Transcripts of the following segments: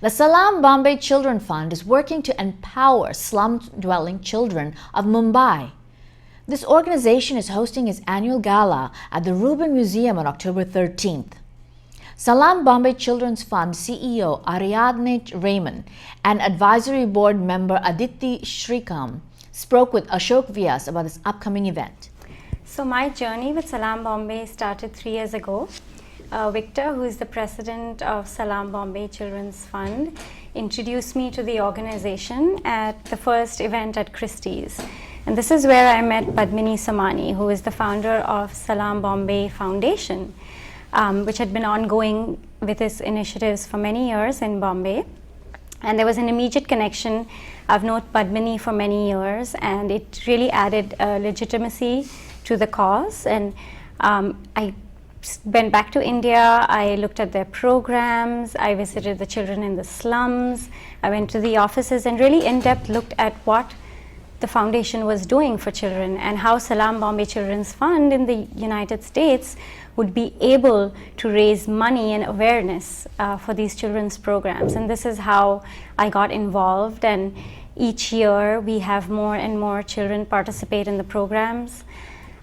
The Salaam Bombay Children Fund is working to empower slum-dwelling children of Mumbai. This organization is hosting its annual gala at the Rubin Museum on October 13th. Salaam Bombay Children's Fund CEO Ariadne Raymond and Advisory Board member Aditi Shrikam spoke with Ashok Vyas about this upcoming event. So my journey with Salaam Bombay started 3 years ago. Victor, who is the president of Salaam Bombay Children's Fund, introduced me to the organization at the first event at Christie's. And this is where I met Padmini Samani, who is the founder of Salaam Bombay Foundation, which had been ongoing with his initiatives for many years in Bombay. And there was an immediate connection. I've known Padmini for many years, and it really added legitimacy to the cause. And I went back to India, I looked at their programs, I visited the children in the slums, I went to the offices and really in-depth looked at what the foundation was doing for children and how Salaam Bombay Children's Fund in the United States would be able to raise money and awareness for these children's programs. And this is how I got involved, and each year we have more and more children participate in the programs.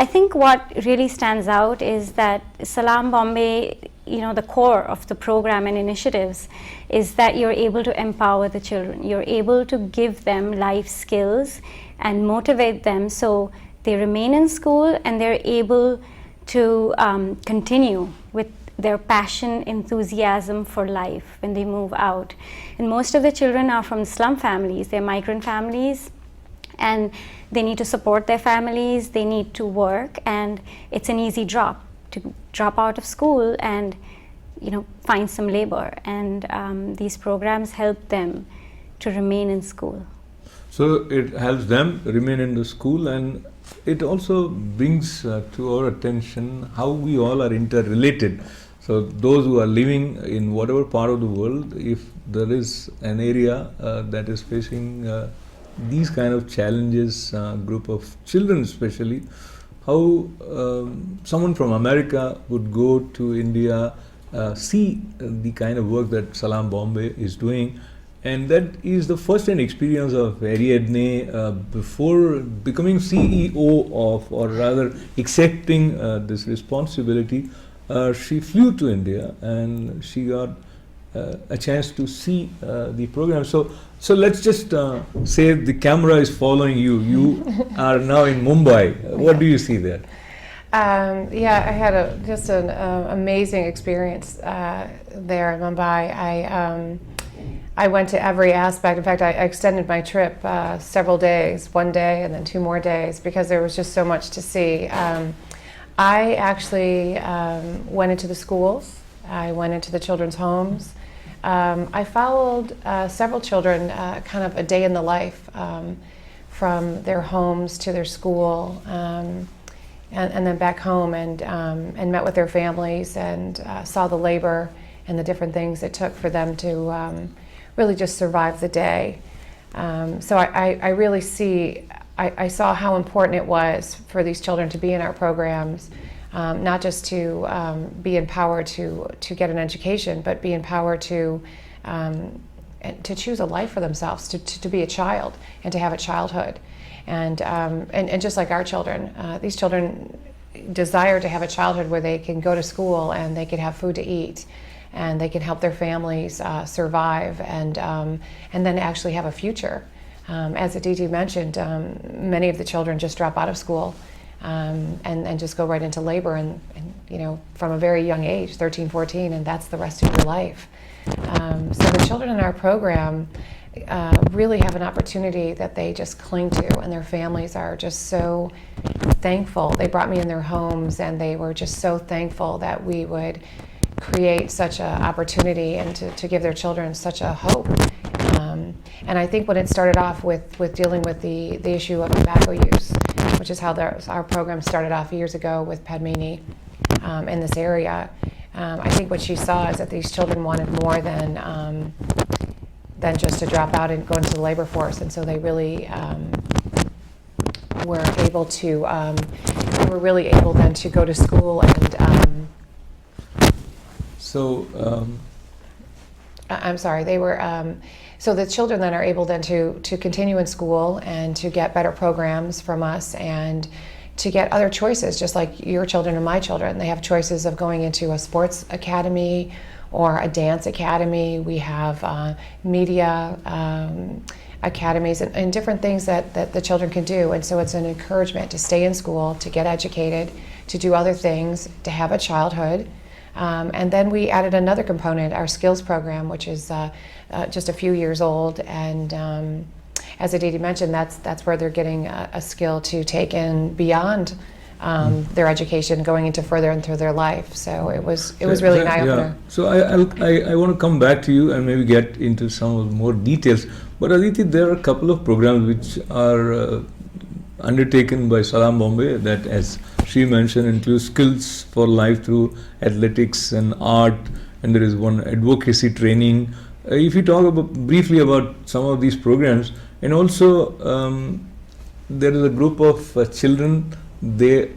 I think what really stands out is that Salaam Bombay, the core of the program and initiatives is that you're able to empower the children. You're able to give them life skills and motivate them so they remain in school and they're able to continue with their passion, enthusiasm for life when they move out. And most of the children are from slum families, they're migrant families, and they need to support their families, they need to work, and it's an easy drop to drop out of school and find some labor, and these programs help them to remain in school. So it helps them remain in the school, and it also brings to our attention how we all are interrelated. So those who are living in whatever part of the world, if there is an area that is facing these kind of challenges, group of children especially, how someone from America would go to India, see the kind of work that Salaam Bombay is doing, and that is the first-hand experience of Ariadne before becoming CEO of, or rather accepting this responsibility. She flew to India and she got a chance to see the program. So let's just say the camera is following you. You are now in Mumbai. What do you see there? Yeah, I had just an amazing experience there in Mumbai. I went to every aspect. In fact, I extended my trip several days, 1 day and then 2 more days, because there was just so much to see. I actually went into the schools. I went into the children's homes. I followed several children, kind of a day in the life, from their homes to their school, and then back home, and met with their families and saw the labor and the different things it took for them to really just survive the day. So I really I saw how important it was for these children to be in our programs, not just to be empowered to get an education, but be empowered to choose a life for themselves, to be a child and to have a childhood. And just like our children, these children desire to have a childhood where they can go to school and they can have food to eat, and they can help their families survive, and then actually have a future. As Aditi mentioned, many of the children just drop out of school and just go right into labor, and from a very young age, 13, 14, and that's the rest of your life. So the children in our program really have an opportunity that they just cling to, and their families are just so thankful. They brought me in their homes, and they were just so thankful that we would create such an opportunity and to give their children such a hope. And I think when it started off with dealing with the issue of tobacco use, which is how our program started off years ago with Padmini in this area, I think what she saw is that these children wanted more than just to drop out and go into the labor force, and so they really were able to then to go to school and. So I'm sorry, they were, so the children then are able then to continue in school and to get better programs from us and to get other choices, just like your children and my children. They have choices of going into a sports academy or a dance academy. We have media academies and different things that the children can do. And so it's an encouragement to stay in school, to get educated, to do other things, to have a childhood. And then we added another component, our skills program, which is just a few years old. And as Aditi mentioned, that's where they're getting a skill to take in beyond their education, going into further into their life. So it was really an eye-opener. Yeah. So I want to come back to you and maybe get into some of more details. But Aditi, there are a couple of programs which are undertaken by Salaam Bombay that, as she mentioned, includes skills for life through athletics and art, and there is one advocacy training. If you talk briefly about some of these programs, and also there is a group of children, they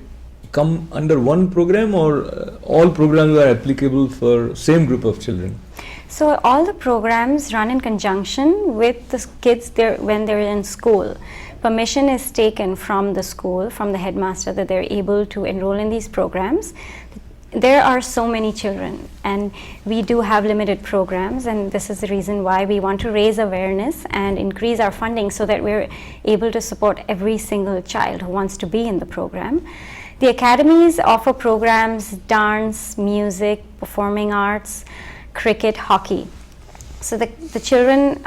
come under one program, or all programs are applicable for same group of children? So all the programs run in conjunction with the kids when they're in school. Permission is taken from the school, from the headmaster, that they're able to enroll in these programs. There are so many children, and we do have limited programs, and this is the reason why we want to raise awareness and increase our funding so that we're able to support every single child who wants to be in the program. The academies offer programs: dance, music, performing arts, cricket, hockey. So the children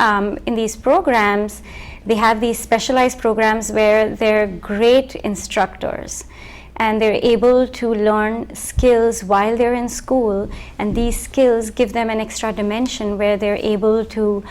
in these programs, they have these specialized programs where they're great instructors and they're able to learn skills while they're in school, and these skills give them an extra dimension where they're able to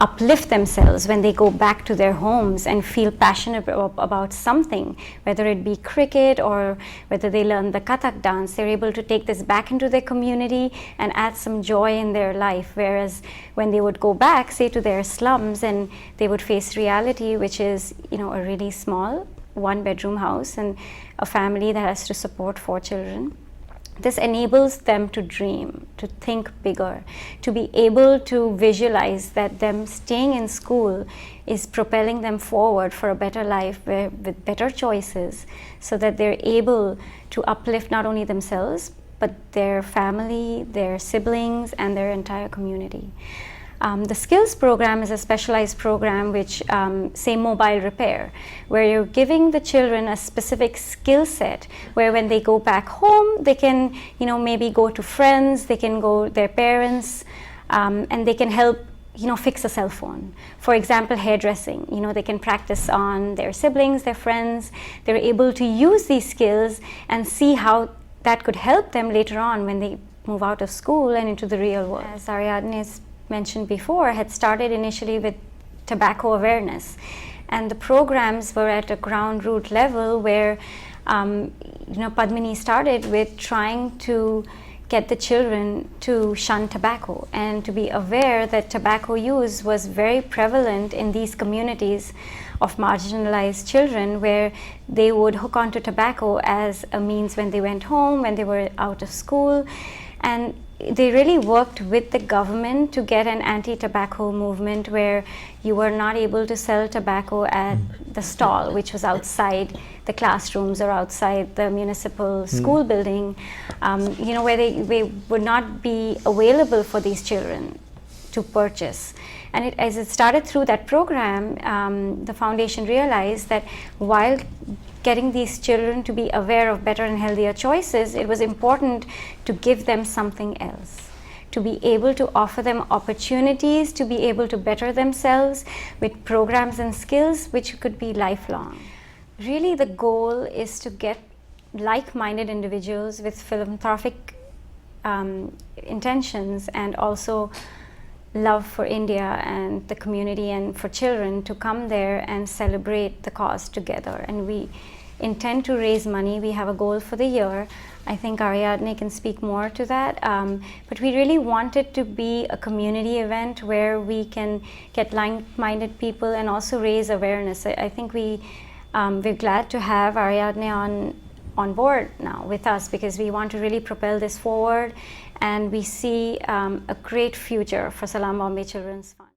uplift themselves when they go back to their homes and feel passionate about something, whether it be cricket or whether they learn the Kathak dance. They're able to take this back into their community and add some joy in their life, whereas when they would go back, say, to their slums, and they would face reality, which is, a really small one-bedroom house and a family that has to support 4 children. This enables them to dream, to think bigger, to be able to visualize that them staying in school is propelling them forward for a better life with better choices, so that they're able to uplift not only themselves, but their family, their siblings, and their entire community. The skills program is a specialized program which, say, mobile repair, where you're giving the children a specific skill set where when they go back home, they can, maybe go to friends, they can go their parents, and they can help, fix a cell phone. For example, hairdressing, they can practice on their siblings, their friends. They're able to use these skills and see how that could help them later on when they move out of school and into the real world. As Ariadne's mentioned before, had started initially with tobacco awareness, and the programs were at a ground root level where Padmini started with trying to get the children to shun tobacco and to be aware that tobacco use was very prevalent in these communities of marginalized children, where they would hook onto tobacco as a means when they went home, when they were out of school. And they really worked with the government to get an anti-tobacco movement where you were not able to sell tobacco at the stall, which was outside the classrooms or outside the municipal school building, where they would not be available for these children to purchase. And as it started through that program, the foundation realized that while getting these children to be aware of better and healthier choices, it was important to give them something else, to be able to offer them opportunities to be able to better themselves with programs and skills which could be lifelong. Really, the goal is to get like-minded individuals with philanthropic intentions and also love for India and the community and for children to come there and celebrate the cause together. And we intend to raise money. We have a goal for the year. I think Ariadne can speak more to that. But we really want it to be a community event where we can get like-minded people and also raise awareness. I think we're glad to have Ariadne on board now with us, because we want to really propel this forward and we see a great future for Salaam Bombay Children's Fund.